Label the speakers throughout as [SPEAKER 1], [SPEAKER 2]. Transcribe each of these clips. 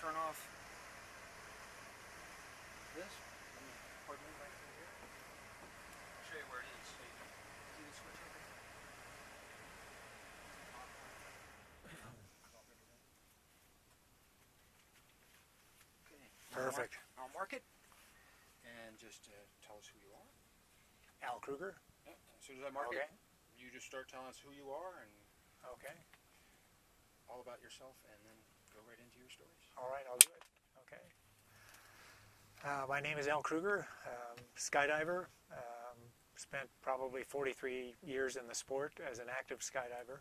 [SPEAKER 1] turn off this. Plug me right through here. I'll show you where it is. So you can see the switch over here. Okay.
[SPEAKER 2] Perfect.
[SPEAKER 1] I'll mark it. And just tell us who you are.
[SPEAKER 2] Al Krueger.
[SPEAKER 1] Yeah. As soon as I mark
[SPEAKER 2] Okay.
[SPEAKER 1] it, you just start telling us who you are and
[SPEAKER 2] Okay.
[SPEAKER 1] all about yourself, and then go right into your stories.
[SPEAKER 2] All right, I'll do it. Okay. My name is Al Krueger, skydiver. Spent probably 43 years in the sport as an active skydiver.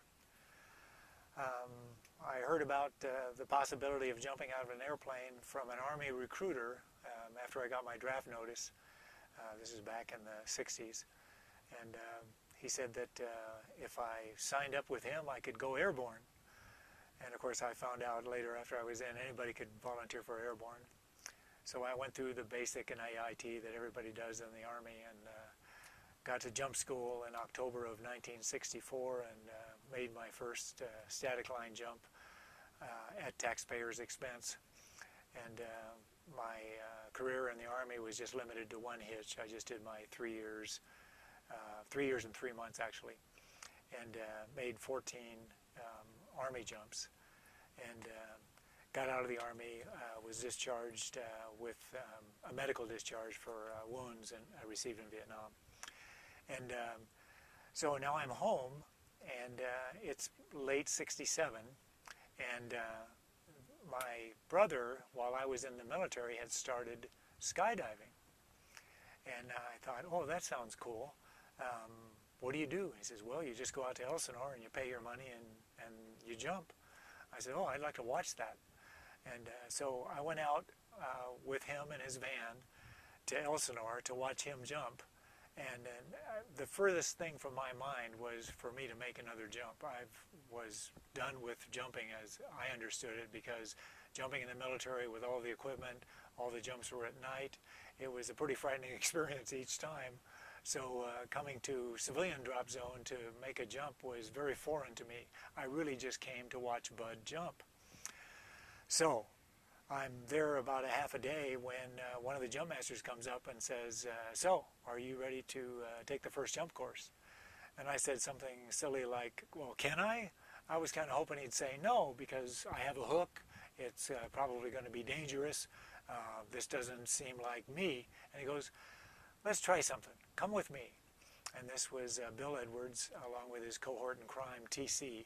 [SPEAKER 2] I heard about the possibility of jumping out of an airplane from an Army recruiter after I got my draft notice. This is back in the 60s. And he said that if I signed up with him, I could go airborne. And of course, I found out later after I was in, anybody could volunteer for airborne. So I went through the basic and AIT that everybody does in the Army, and got to jump school in October of 1964 and made my first static line jump at taxpayers' expense. And my career in the Army was just limited to one hitch. I just did my 3 years, 3 years and 3 months actually, and made 14 Army jumps. And got out of the Army, was discharged with a medical discharge for wounds I received in Vietnam. And so now I'm home, and it's late '67, and my brother, while I was in the military, had started skydiving. And I thought, oh, that sounds cool. What do you do? He says, well, you just go out to Elsinore and you pay your money and you jump. I said, oh, I'd like to watch that. And so I went out with him in his van to Elsinore to watch him jump. And the furthest thing from my mind was for me to make another jump. I was done with jumping as I understood it, because jumping in the military with all the equipment, all the jumps were at night. It was a pretty frightening experience each time. So coming to civilian drop zone to make a jump was very foreign to me. I really just came to watch Bud jump. So I'm there about a half a day when one of the jump masters comes up and says, so, are you ready to take the first jump course? And I said something silly like, well, can I? I was kind of hoping he'd say no, because I have a hook. It's probably going to be dangerous. This doesn't seem like me. And he goes, let's try something. Come with me. And this was Bill Edwards, along with his cohort in crime, TC.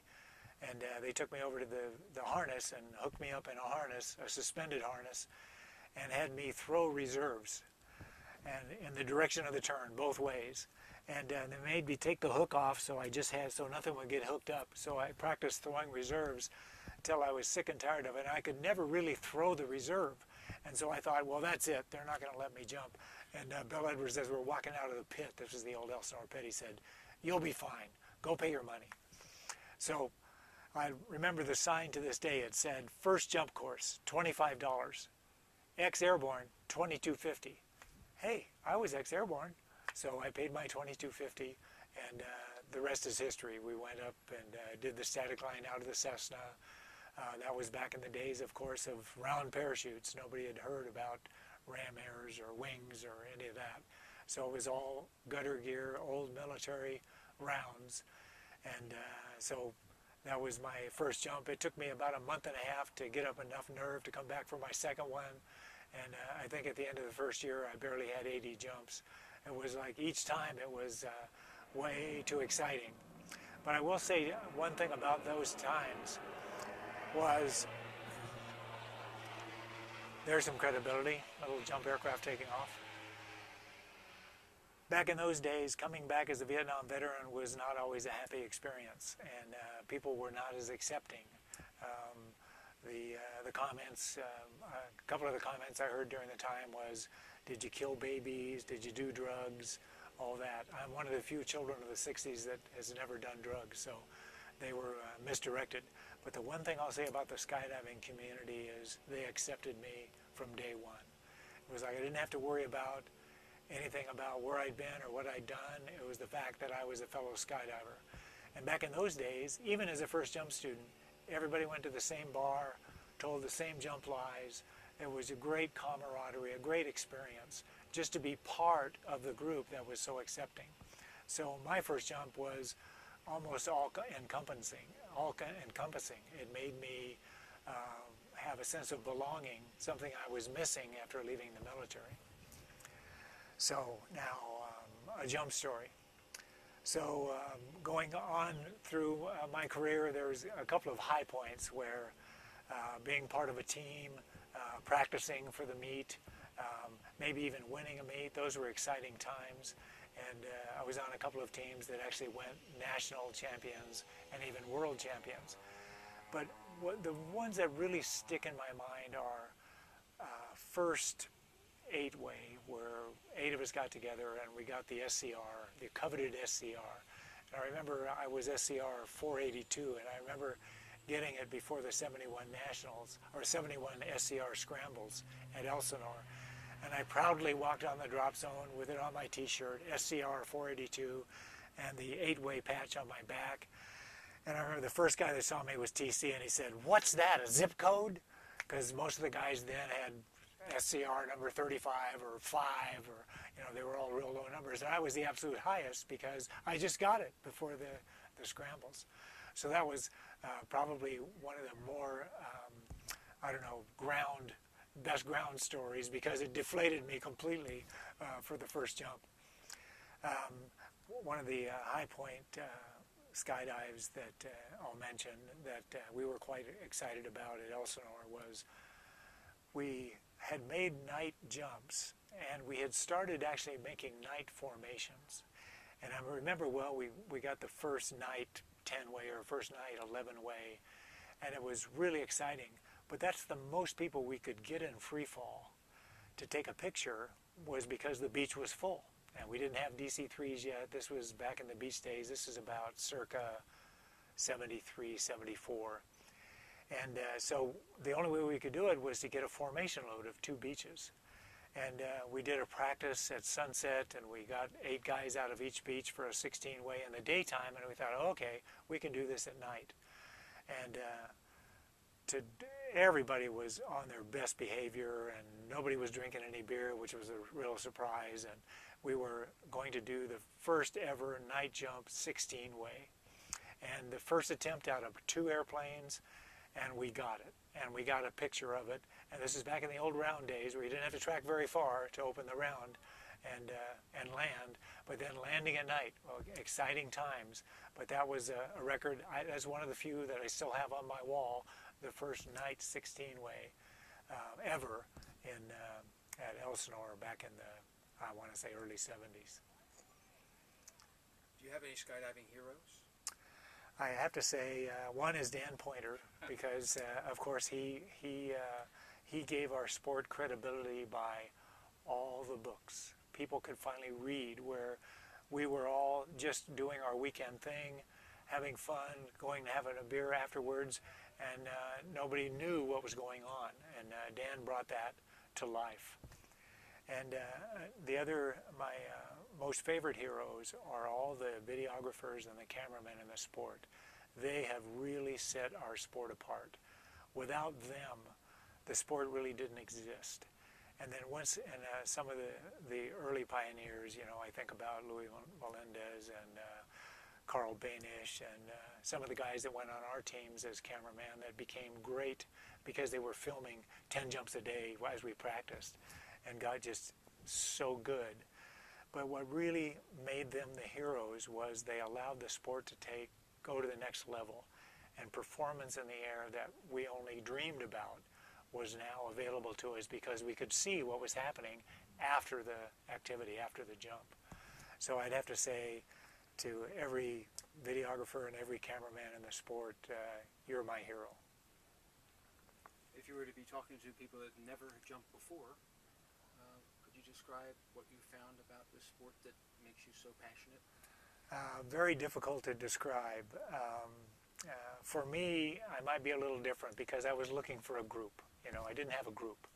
[SPEAKER 2] And they took me over to the harness and hooked me up in a harness, a suspended harness, and had me throw reserves and in the direction of the turn, both ways. And they made me take the hook off, so nothing would get hooked up. So I practiced throwing reserves until I was sick and tired of it. And I could never really throw the reserve. And so I thought, well, that's it. They're not going to let me jump. And Bill Edwards, as we're walking out of the pit, this was the old Elsinore pit, he said, you'll be fine. Go pay your money. So I remember the sign to this day. It said, first jump course, $25. Ex-airborne, $22.50. Hey, I was ex-airborne, so I paid my $22.50, and the rest is history. We went up and did the static line out of the Cessna. That was back in the days, of course, of round parachutes. Nobody had heard about ram airs or wings or any of that. So it was all gutter gear, old military rounds. And so that was my first jump. It took me about a month and a half to get up enough nerve to come back for my second one. And I think at the end of the first year, I barely had 80 jumps. It was like each time it was way too exciting. But I will say one thing about those times was there's some credibility, a little jump aircraft taking off. Back in those days, coming back as a Vietnam veteran was not always a happy experience, and people were not as accepting. The comments, a couple of the comments I heard during the time was, did you kill babies, did you do drugs, all that. I'm one of the few children of the 60s that has never done drugs, so they were misdirected. But the one thing I'll say about the skydiving community is they accepted me from day one. It was like I didn't have to worry about anything about where I'd been or what I'd done. It was the fact that I was a fellow skydiver. And back in those days, even as a first jump student, everybody went to the same bar told the same jump lies. It was a great camaraderie, a great experience, just to be part of the group that was so accepting. So my first jump was almost all-encompassing. It made me have a sense of belonging, something I was missing after leaving the military. So now, a jump story. So going on through my career, there was a couple of high points where being part of a team, practicing for the meet, maybe even winning a meet, those were exciting times. And I was on a couple of teams that actually went national champions and even world champions. But the ones that really stick in my mind are first 8-way, where 8 of us got together and we got the SCR, the coveted SCR. And I remember I was SCR 482, and I remember getting it before the 71 Nationals, or 71 SCR Scrambles at Elsinore. And I proudly walked on the drop zone with it on my t-shirt, SCR 482, and the 8-way patch on my back. And I remember the first guy that saw me was TC, and he said, "What's that, a zip code?" Because most of the guys then had SCR number 35 or 5, or, you know, they were all real low numbers. And I was the absolute highest because I just got it before the scrambles. So that was probably one of the more, I don't know, best ground stories, because it deflated me completely for the first jump. One of the high point skydives that I'll mention that we were quite excited about at Elsinore was we had made night jumps, and we had started actually making night formations. And I remember, well, we got the first night 10-way or first night 11-way, and it was really exciting. But that's the most people we could get in free fall to take a picture, was because the beach was full. And we didn't have DC-3s yet. This was back in the beach days. This is about circa 73, 74. And so the only way we could do it was to get a formation load of 2 beaches. And we did a practice at sunset, and we got 8 guys out of each beach for a 16-way in the daytime, and we thought, oh, okay, we can do this at night. And everybody was on their best behavior, and nobody was drinking any beer, which was a real surprise. And we were going to do the first ever night jump 16-way. And the first attempt out of 2 airplanes, and we got it. And we got a picture of it. And this is back in the old round days, where you didn't have to track very far to open the round and land. But then landing at night, well, exciting times. But that was a record. That's one of the few that I still have on my wall, the first night 16-way ever at Elsinore back in the, I want to say, early 70s.
[SPEAKER 1] Do you have any skydiving heroes?
[SPEAKER 2] I have to say, one is Dan Pointer, because of course he gave our sport credibility by all the books. People could finally read, where we were all just doing our weekend thing, having fun, going to having a beer afterwards, and nobody knew what was going on. And Dan brought that to life. And my most favorite heroes are all the videographers and the cameramen in the sport. They have really set our sport apart. Without them, the sport really didn't exist. And then some of the early pioneers, you know, I think about Louis Melendez and Carl Banish and some of the guys that went on our teams as cameramen that became great because they were filming 10 jumps a day as we practiced, and got just so good. But what really made them the heroes was they allowed the sport to go to the next level, and performance in the air that we only dreamed about was now available to us because we could see what was happening after the activity, after the jump. So I'd have to say to every videographer and every cameraman in the sport, you're my hero.
[SPEAKER 1] If you were to be talking to people that never jumped before, could you describe what you found about this sport that makes you so passionate?
[SPEAKER 2] Very difficult to describe. For me, I might be a little different because I was looking for a group. You know, I didn't have a group.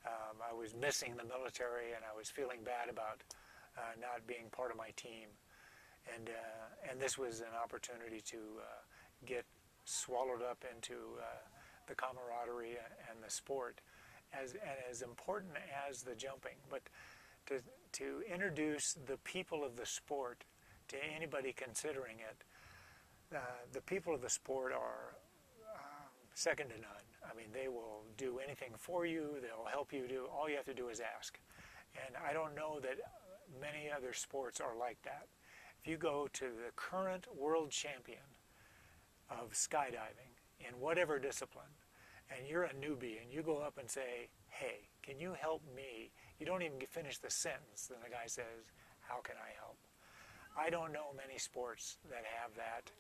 [SPEAKER 2] I was missing the military, and I was feeling bad about not being part of my team. And this was an opportunity to get swallowed up into the camaraderie and the sport as important as the jumping. But to introduce the people of the sport to anybody considering it, the people of the sport are second to none. I mean, they will do anything for you. They'll help you do. All you have to do is ask. And I don't know that many other sports are like that. If you go to the current world champion of skydiving in whatever discipline, and you're a newbie, and you go up and say, hey, can you help me? You don't even finish the sentence, then the guy says, how can I help? I don't know many sports that have that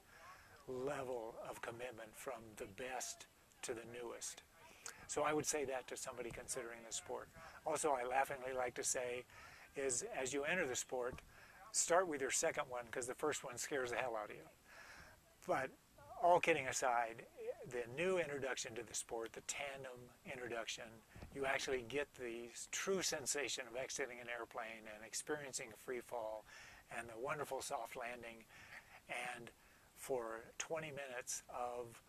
[SPEAKER 2] level of commitment from the best to the newest. So I would say that to somebody considering the sport. Also, I laughingly like to say is as you enter the sport, start with your second one because the first one scares the hell out of you. But all kidding aside, the new introduction to the sport, the tandem introduction, you actually get the true sensation of exiting an airplane and experiencing a free fall and the wonderful soft landing, and for 20 minutes of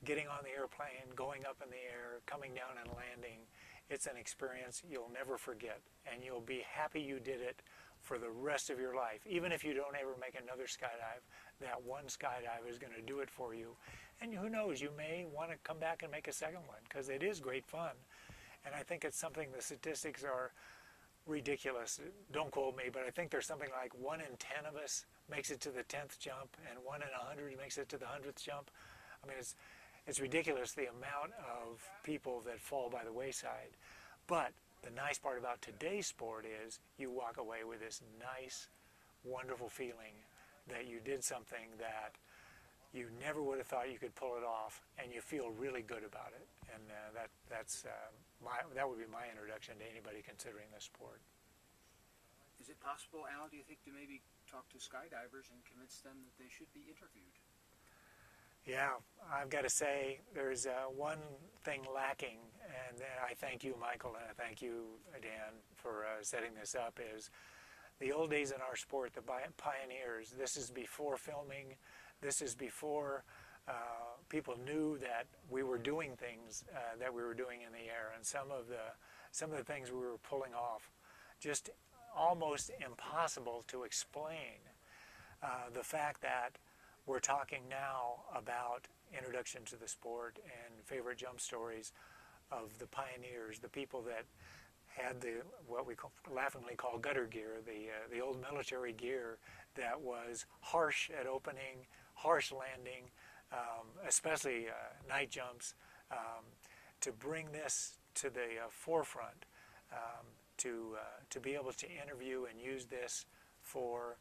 [SPEAKER 2] getting on the airplane, going up in the air, coming down and landing. It's an experience you'll never forget, and you'll be happy you did it for the rest of your life. Even if you don't ever make another skydive, that one skydive is going to do it for you. And who knows, you may want to come back and make a second one, because it is great fun. And I think it's something, the statistics are ridiculous. Don't quote me, but I think there's something like 1 in 10 of us makes it to the 10th jump, and 1 in 100 makes it to the 100th jump. I mean, it's ridiculous the amount of people that fall by the wayside. But the nice part about today's sport is you walk away with this nice, wonderful feeling that you did something that you never would have thought you could pull it off, and you feel really good about it. And that would be my introduction to anybody considering the sport.
[SPEAKER 1] Is it possible, Al, do you think, to maybe talk to skydivers and convince them that they should be interviewed?
[SPEAKER 2] Yeah, I've got to say there's one thing lacking, and I thank you, Michael, and I thank you, Dan, for setting this up, is the old days in our sport, the pioneers. This is before filming. This is before people knew that we were doing things that we were doing in the air, and some of the things we were pulling off, just almost impossible to explain. The fact that we're talking now about introduction to the sport and favorite jump stories of the pioneers, the people that had what we laughingly call gutter gear, the old military gear that was harsh at opening, harsh landing, especially night jumps, to bring this to the forefront, to be able to interview and use this for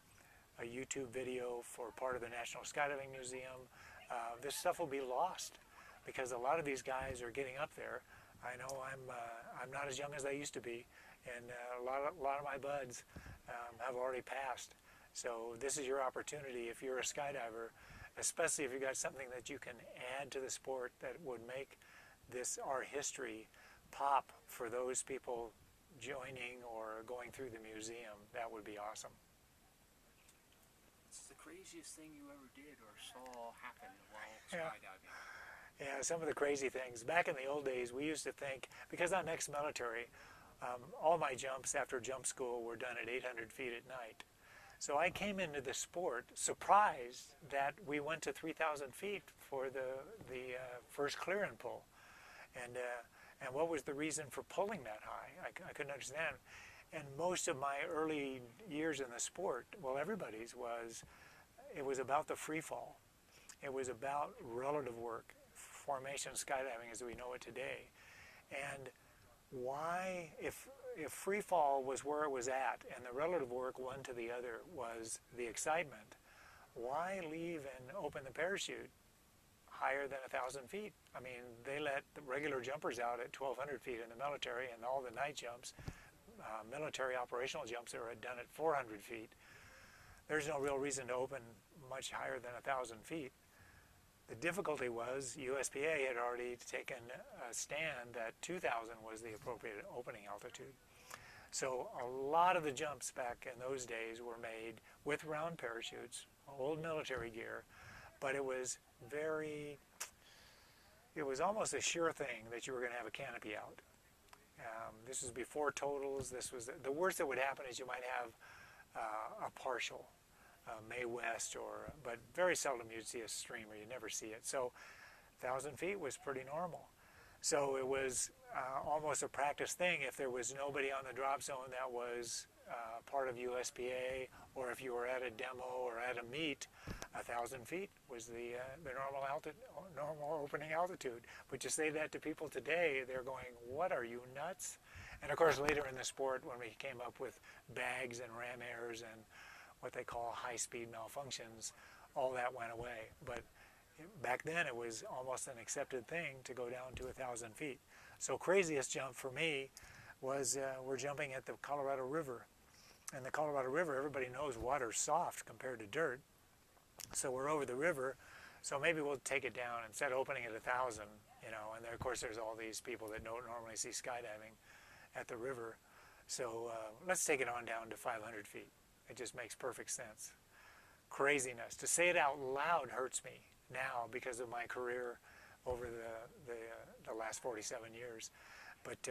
[SPEAKER 2] a YouTube video for part of the National Skydiving Museum. This stuff will be lost because a lot of these guys are getting up there. I know I'm not as young as I used to be, and a lot of my buds have already passed. So this is your opportunity if you're a skydiver, especially if you got something that you can add to the sport that would make our history pop for those people joining or going through the museum. That would be awesome.
[SPEAKER 1] What's the craziest thing you ever did or saw happen while skydiving?
[SPEAKER 2] Yeah, some of the crazy things. Back in the old days, we used to think, because I'm ex-military, all my jumps after jump school were done at 800 feet at night. So I came into the sport surprised that we went to 3,000 feet for the first clear and pull. And what was the reason for pulling that high? I couldn't understand. And most of my early years in the sport, well, everybody's it was about the free fall. It was about relative work, formation skydiving as we know it today. And why, if free fall was where it was at and the relative work one to the other was the excitement, why leave and open the parachute higher than 1,000 feet? I mean, they let the regular jumpers out at 1,200 feet in the military, and all the night jumps, military operational jumps are done at 400 feet. There's no real reason to open much higher than 1,000 feet. The difficulty was USPA had already taken a stand that 2,000 was the appropriate opening altitude. So a lot of the jumps back in those days were made with round parachutes, old military gear, but it was it was almost a sure thing that you were going to have a canopy out. This was before totals. This was the worst that would happen is you might have a partial May West, but very seldom you'd see a streamer. You never see it. So 1,000 feet was pretty normal. So it was almost a practice thing if there was nobody on the drop zone that was part of USPA, or if you were at a demo or at a meet, 1,000 feet was the normal opening altitude. But you say that to people today, they're going, "What, are you nuts?" And of course, later in the sport, when we came up with bags and ram airs and what they call high-speed malfunctions, all that went away. But back then, it was almost an accepted thing to go down to 1,000 feet. So craziest jump for me was we're jumping at the Colorado River. And the Colorado River, everybody knows water's soft compared to dirt. So we're over the river, so maybe we'll take it down instead of opening at 1,000, you know. And then, of course, there's all these people that don't normally see skydiving at the river. So let's take it on down to 500 feet. It just makes perfect sense. Craziness. To say it out loud hurts me now because of my career over the last 47 years. But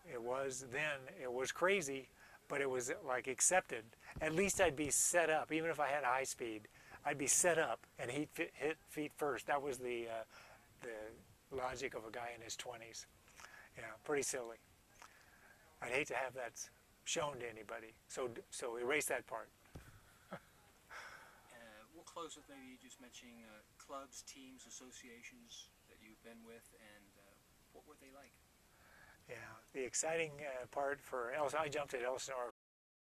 [SPEAKER 2] it was crazy, but it was like accepted. At least I'd be set up, even if I had high speed. I'd be set up and he'd hit feet first. That was the logic of a guy in his 20s. Yeah, pretty silly. I'd hate to have that shown to anybody. So erase that part.
[SPEAKER 1] We'll close with maybe just mentioning clubs, teams, associations that you've been with, and what were they like?
[SPEAKER 2] Yeah, the exciting part for I jumped at Elsinore